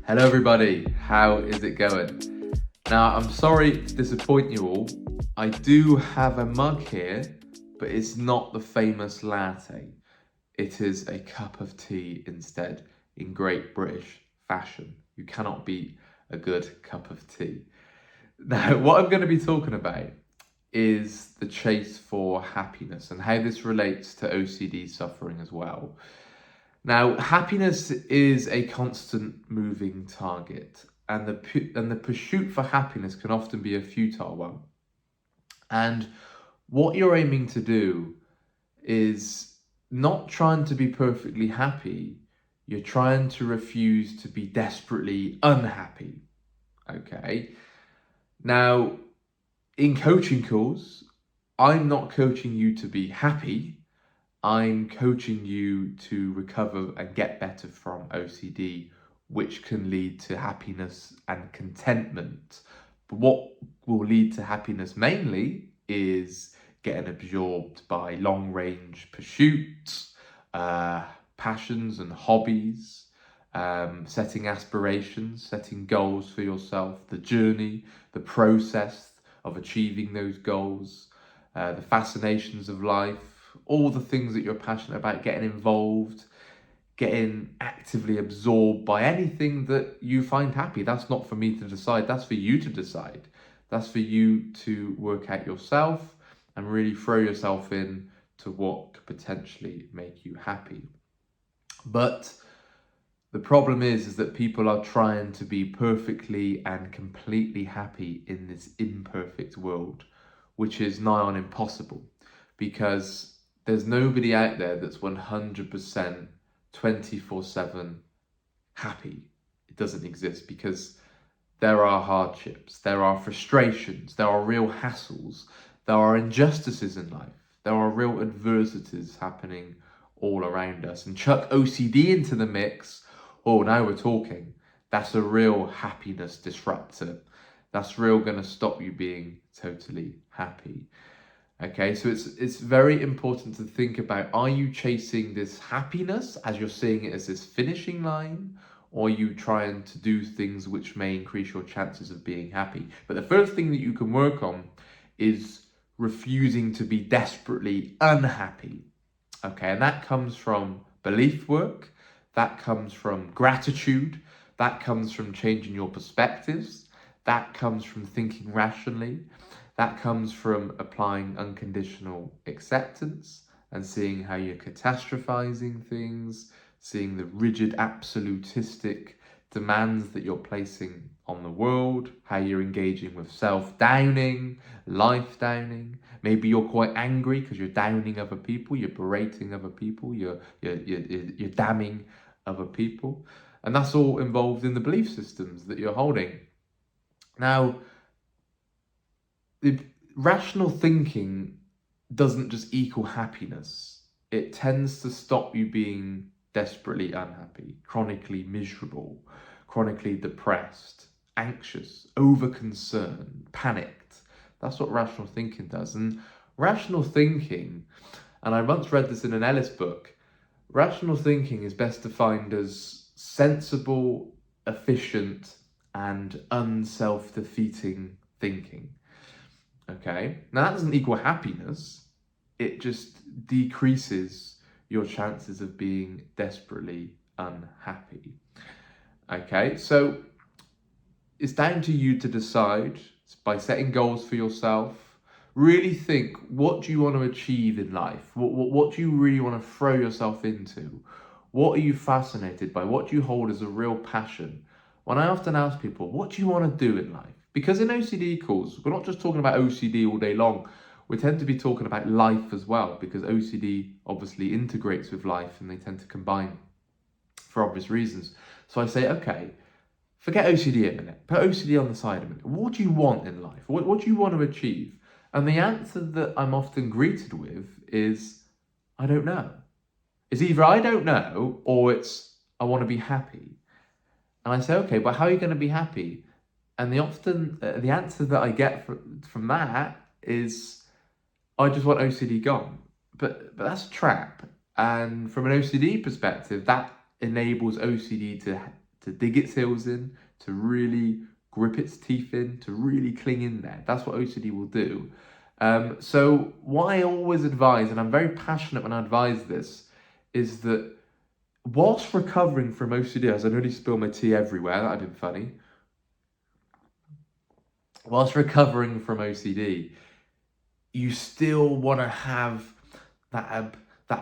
Hello everybody, how is it going? Now, I'm sorry to disappoint you all. I do have a mug here, but it's not the famous latte. It is a cup of tea instead, in great British fashion. You cannot beat a good cup of tea. Now, what I'm going to be talking about is the chase for happiness and how this relates to OCD suffering as well. Now, happiness is a constant moving target, and the pursuit for happiness can often be a futile one. And what you're aiming to do is not trying to be perfectly happy, you're trying to refuse to be desperately unhappy. Okay? Now, in coaching calls, I'm not coaching you to be happy. I'm coaching you to recover and get better from OCD, which can lead to happiness and contentment. But what will lead to happiness mainly is getting absorbed by long range pursuits, passions and hobbies, setting aspirations, setting goals for yourself, the journey, the process of achieving those goals, the fascinations of life, all the things that you're passionate about, getting involved, getting actively absorbed by anything that you find happy. That's not for me to decide, that's for you to decide. That's for you to work out yourself and really throw yourself in to what could potentially make you happy. But the problem is that people are trying to be perfectly and completely happy in this imperfect world, which is nigh on impossible, because there's nobody out there that's 100% 24/7 happy. It doesn't exist, because there are hardships, there are frustrations, there are real hassles, there are injustices in life, there are real adversities happening all around us. And chuck OCD into the mix, oh, now we're talking. That's a real happiness disruptor. That's real going to stop you being totally happy. Okay, so it's very important to think about, are you chasing this happiness as you're seeing it as this finishing line, or are you trying to do things which may increase your chances of being happy? But the first thing that you can work on is refusing to be desperately unhappy. Okay, and that comes from belief work, that comes from gratitude, that comes from changing your perspectives, that comes from thinking rationally, that comes from applying unconditional acceptance and seeing how you're catastrophizing things, seeing the rigid absolutistic demands that you're placing on the world, how you're engaging with self-downing, life-downing. Maybe you're quite angry because you're downing other people, you're berating other people, you're damning other people. And that's all involved in the belief systems that you're holding. Now, the rational thinking doesn't just equal happiness. It tends to stop you being desperately unhappy, chronically miserable, chronically depressed, anxious, over-concerned, panicked. That's what rational thinking does. And rational thinking, and I once read this in an Ellis book, rational thinking is best defined as sensible, efficient, and unself-defeating thinking. Okay, now that doesn't equal happiness, it just decreases your chances of being desperately unhappy. Okay, so it's down to you to decide by setting goals for yourself. Really think, what do you want to achieve in life? What do you really want to throw yourself into? What are you fascinated by? What do you hold as a real passion? When I often ask people, what do you want to do in life? Because in OCD calls, we're not just talking about OCD all day long. We tend to be talking about life as well, because OCD obviously integrates with life and they tend to combine for obvious reasons. So I say, okay, forget OCD a minute. Put OCD on the side a minute. What do you want in life? What do you want to achieve? And the answer that I'm often greeted with is, I don't know. It's either I don't know, or it's I want to be happy. And I say, okay, but how are you going to be happy? And the answer that I get from that is, I just want OCD gone. But that's a trap. And from an OCD perspective, that enables OCD to to dig its heels in, to really grip its teeth in, to really cling in there. That's what OCD will do. So what I always advise, and I'm very passionate when I advise this, is that whilst recovering from OCD, as I nearly spill my tea everywhere, that'd been funny. Whilst recovering from OCD, you still want to have that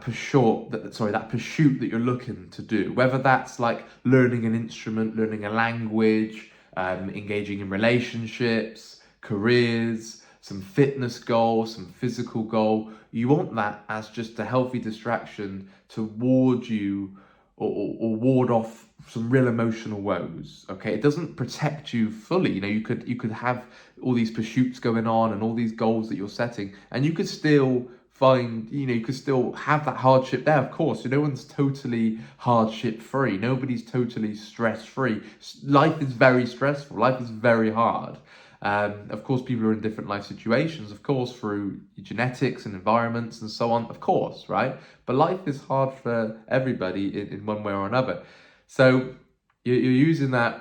pursuit that you're looking to do. Whether that's like learning an instrument, learning a language, engaging in relationships, careers, some fitness goal, some physical goal. You want that as just a healthy distraction to ward you or ward off some real emotional woes. Okay, it doesn't protect you fully. You could have all these pursuits going on and all these goals that you're setting, and you could still you could still have that hardship there. Of course, no one's totally hardship free. Nobody's totally stress free. Life is very stressful. Life is very hard. Of course, people are in different life situations, of course, through genetics and environments and so on, of course, right? But life is hard for everybody in one way or another. So you're using that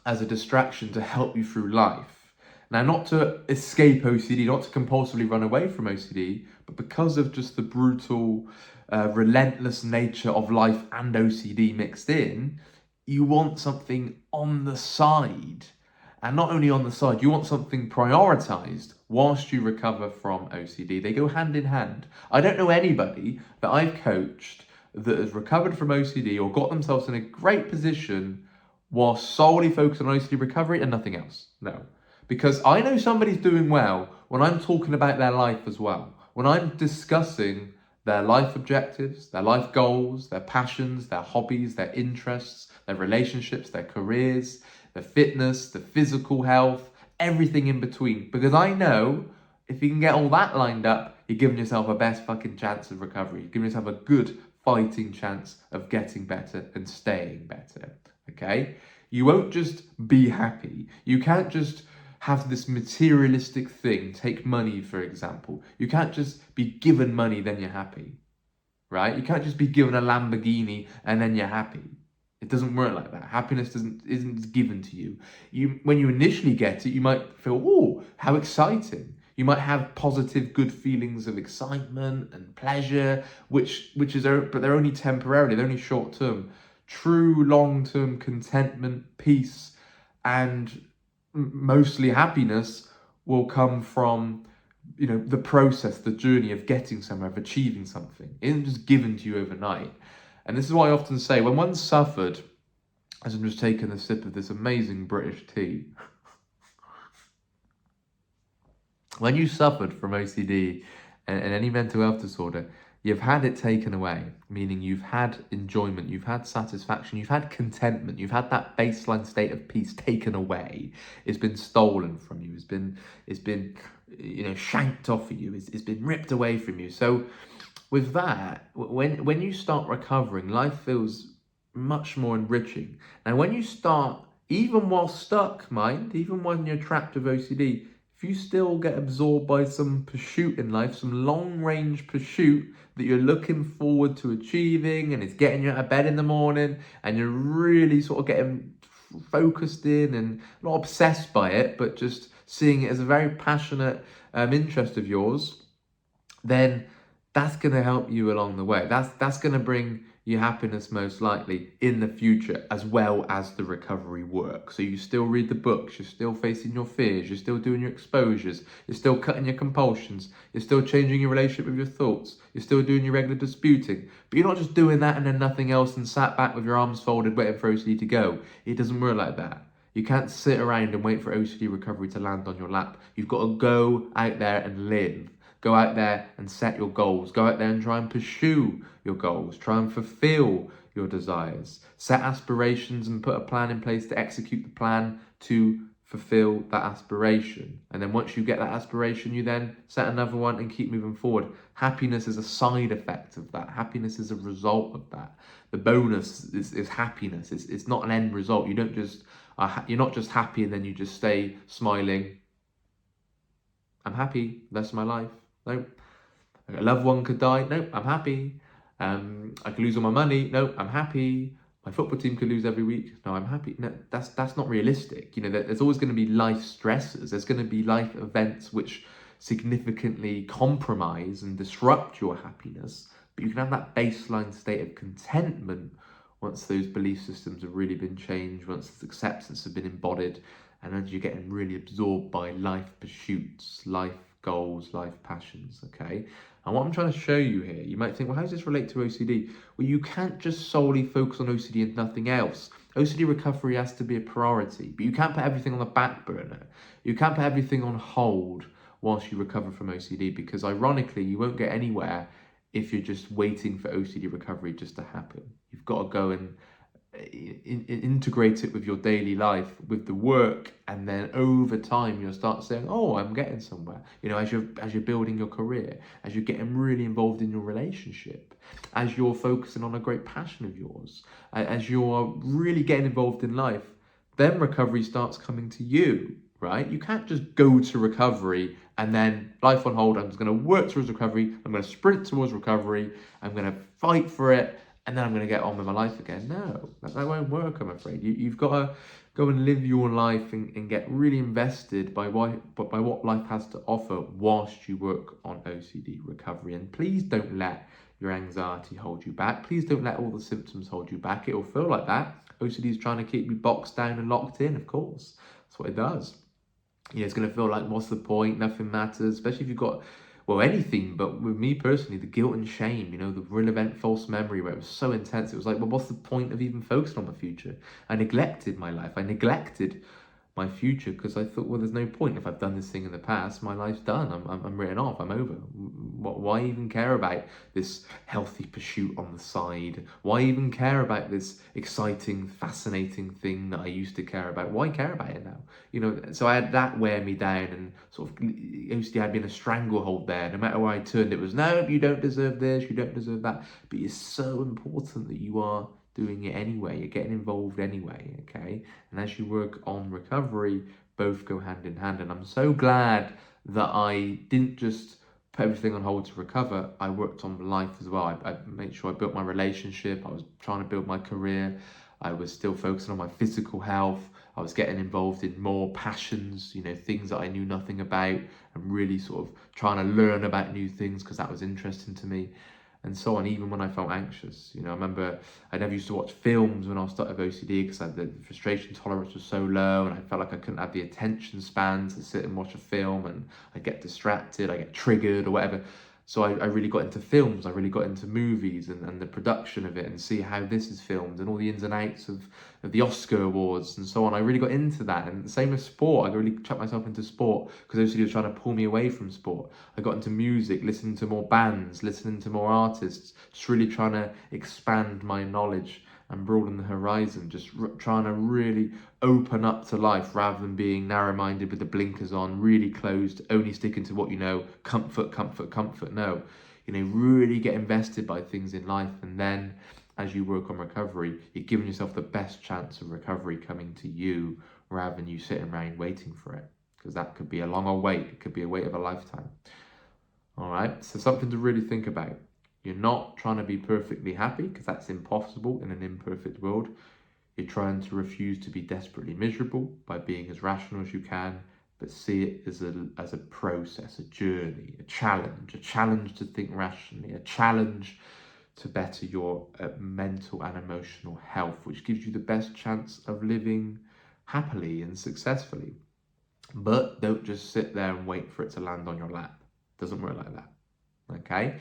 as a distraction to help you through life. Now, not to escape OCD, not to compulsively run away from OCD, but because of just the brutal, relentless nature of life and OCD mixed in, you want something on the side. And not only on the side, you want something prioritized whilst you recover from OCD. They go hand in hand. I don't know anybody that I've coached that has recovered from OCD or got themselves in a great position while solely focused on OCD recovery and nothing else. No. Because I know somebody's doing well when I'm talking about their life as well. When I'm discussing their life objectives, their life goals, their passions, their hobbies, their interests, their relationships, their careers, their fitness, the physical health, everything in between. Because I know if you can get all that lined up, you're giving yourself a best fucking chance of recovery. You're giving yourself a good fighting chance of getting better and staying better. Okay? You won't just be happy. You can't just have this materialistic thing. Take money, for example. You can't just be given money, then you're happy. Right? You can't just be given a Lamborghini and then you're happy. It doesn't work like that. Happiness isn't given to you. When you initially get it, you might feel, oh, how exciting. You might have positive, good feelings of excitement and pleasure, but they're only temporarily, they're only short term. True long-term contentment, peace, and mostly happiness will come from the process, the journey of getting somewhere, of achieving something. It isn't just given to you overnight. And this is why I often say, when one's suffered, as I'm just taking a sip of this amazing British tea, when you suffered from OCD and any mental health disorder, you've had it taken away, meaning you've had enjoyment, you've had satisfaction, you've had contentment, you've had that baseline state of peace taken away. It's been stolen from you. It's been shanked off of you. It's been ripped away from you. So with that, when you start recovering, life feels much more enriching. Now, when you start, even while stuck, even when you're trapped with OCD, if you still get absorbed by some pursuit in life, some long-range pursuit that you're looking forward to achieving, and it's getting you out of bed in the morning, and you're really sort of getting focused in and not obsessed by it, but just seeing it as a very passionate interest of yours, then that's going to help you along the way. That's going to bring you happiness most likely in the future, as well as the recovery work. So you still read the books, you're still facing your fears, you're still doing your exposures, you're still cutting your compulsions, you're still changing your relationship with your thoughts, you're still doing your regular disputing. But you're not just doing that and then nothing else and sat back with your arms folded waiting for OCD to go. It doesn't work like that. You can't sit around and wait for OCD recovery to land on your lap. You've got to go out there and live. Go out there and set your goals. Go out there and try and pursue your goals. Try and fulfill your desires. Set aspirations and put a plan in place to execute the plan to fulfill that aspiration. And then once you get that aspiration, you then set another one and keep moving forward. Happiness is a side effect of that. Happiness is a result of that. The bonus is happiness. It's not an end result. You're not just happy and then you just stay smiling. I'm happy. That's my life. Nope. A loved one could die. Nope, I'm happy. I could lose all my money. Nope, I'm happy. My football team could lose every week. No, I'm happy. No, that's not realistic. You know, there's always going to be life stresses. There's going to be life events which significantly compromise and disrupt your happiness. But you can have that baseline state of contentment once those belief systems have really been changed, once this acceptance has been embodied, and as you're getting really absorbed by life pursuits, life goals, life passions, okay? And what I'm trying to show you here, you might think, well, how does this relate to OCD? Well, you can't just solely focus on OCD and nothing else. OCD recovery has to be a priority, but you can't put everything on the back burner. You can't put everything on hold whilst you recover from OCD, because ironically, you won't get anywhere if you're just waiting for OCD recovery just to happen. You've got to go and integrate it with your daily life, with the work, and then over time you'll start saying, oh, I'm getting somewhere. You know, as you're building your career, as you're getting really involved in your relationship, as you're focusing on a great passion of yours, as you're really getting involved in life, then recovery starts coming to you, right? You can't just go to recovery and then life on hold. I'm just going to work towards recovery. I'm going to sprint towards recovery. I'm going to fight for it, and then I'm going to get on with my life again. No, that won't work, I'm afraid. You've got to go and live your life and get really invested by what life has to offer whilst you work on OCD recovery. And please don't let your anxiety hold you back. Please don't let all the symptoms hold you back. It'll feel like that. OCD is trying to keep you boxed down and locked in, of course. That's what it does. You know, it's going to feel like, what's the point? Nothing matters, especially if you've got, well, anything. But with me personally, the guilt and shame, you know, the real event false memory where it was so intense, it was like, well, what's the point of even focusing on my future? I neglected my life. I neglected my future because I thought, well, there's no point. If I've done this thing in the past, my life's done. I'm written off. I'm over. Why even care about this healthy pursuit on the side? Why even care about this exciting, fascinating thing that I used to care about? Why care about it now? You know, so I had that wear me down, and sort of OCD had been a stranglehold there. No matter where I turned, it was, no, you don't deserve this, you don't deserve that. But it's so important that you are doing it anyway. You're getting involved anyway, okay? And as you work on recovery, both go hand in hand. And I'm so glad that I didn't just put everything on hold to recover. I worked on life as well. I made sure I built my relationship. I was trying to build my career. I was still focusing on my physical health. I was getting involved in more passions, you know, things that I knew nothing about, and really sort of trying to learn about new things because that was interesting to me, and so on, even when I felt anxious. You know, I remember I never used to watch films when I started with OCD because the frustration tolerance was so low, and I felt like I couldn't have the attention span to sit and watch a film, and I get distracted, I get triggered or whatever. So I really got into films, I really got into movies and the production of it, and see how this is filmed and all the ins and outs of the Oscar awards and so on. I really got into that. And the same with sport. I really chucked myself into sport because OCD was trying to pull me away from sport. I got into music, listening to more bands, listening to more artists, just really trying to expand my knowledge and broaden the horizon, just trying to really open up to life rather than being narrow-minded with the blinkers on, really closed, only sticking to what you know, comfort, comfort, comfort. No, you know, really get invested by things in life, and then as you work on recovery, you're giving yourself the best chance of recovery coming to you rather than you sitting around waiting for it, because that could be a longer wait. It could be a wait of a lifetime. All right, so something to really think about. You're not trying to be perfectly happy, because that's impossible in an imperfect world. You're trying to refuse to be desperately miserable by being as rational as you can, but see it as a process, a journey, a challenge to think rationally, a challenge to better your mental and emotional health, which gives you the best chance of living happily and successfully. But don't just sit there and wait for it to land on your lap. It doesn't work like that. Okay?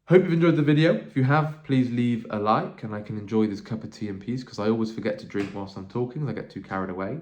Hope you've enjoyed the video. If you have, please leave a like, and I can enjoy this cup of tea in peace, because I always forget to drink whilst I'm talking. I get too carried away.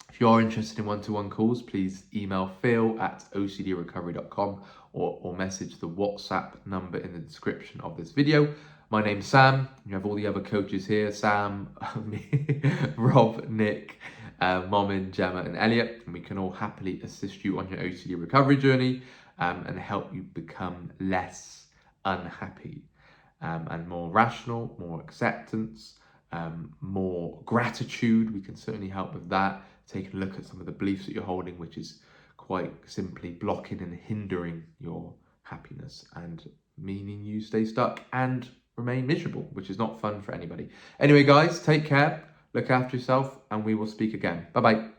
If you are interested in one-to-one calls, please email phil@ocdrecovery.com or message the WhatsApp number in the description of this video. My name's Sam. You have all the other coaches here: Sam, me, Rob, Nick, Momin, Gemma, and Elliot. And we can all happily assist you on your OCD recovery journey, and help you become less unhappy, and more rational, more acceptance, more gratitude. We can certainly help with that. Take a look at some of the beliefs that you're holding, which is quite simply blocking and hindering your happiness and meaning you stay stuck and remain miserable, which is not fun for anybody. Anyway, guys, take care, look after yourself, and we will speak again. Bye bye.